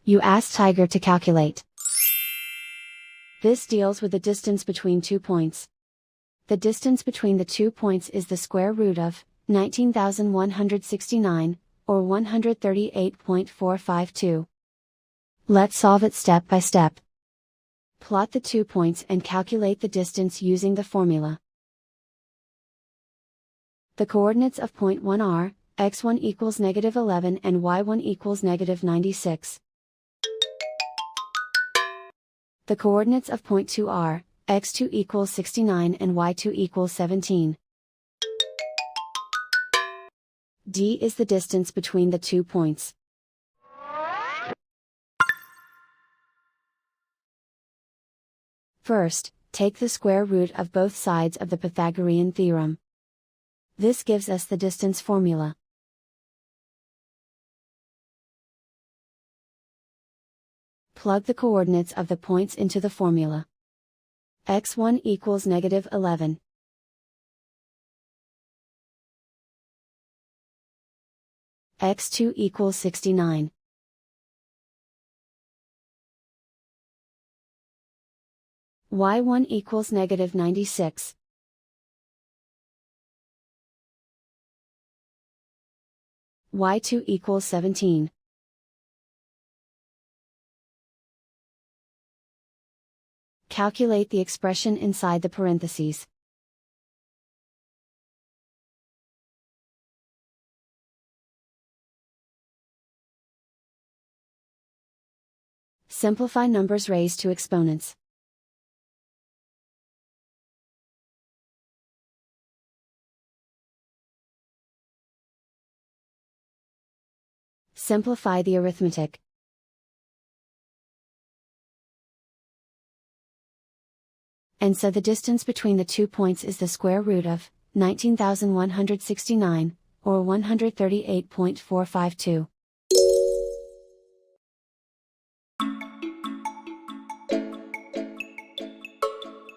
You ask Tiger to calculate. This deals with the distance between 2 points. The distance between the 2 points is the square root of 19,169, or 138.452. Let's solve it step by step. Plot the 2 points and calculate the distance using the formula. The coordinates of point 1 are, x1 equals -11 and y1 equals -96. The coordinates of point 2 are, x2 equals 69 and y2 equals 17. D is the distance between the 2 points. First, take the square root of both sides of the Pythagorean theorem. This gives us the distance formula. Plug the coordinates of the points into the formula. x1 equals -11. x2 equals 69. y1 equals -96. y2 equals 17. Calculate the expression inside the parentheses. Simplify numbers raised to exponents. Simplify the arithmetic. And so the distance between the 2 points is the square root of 19,169, or 138.452.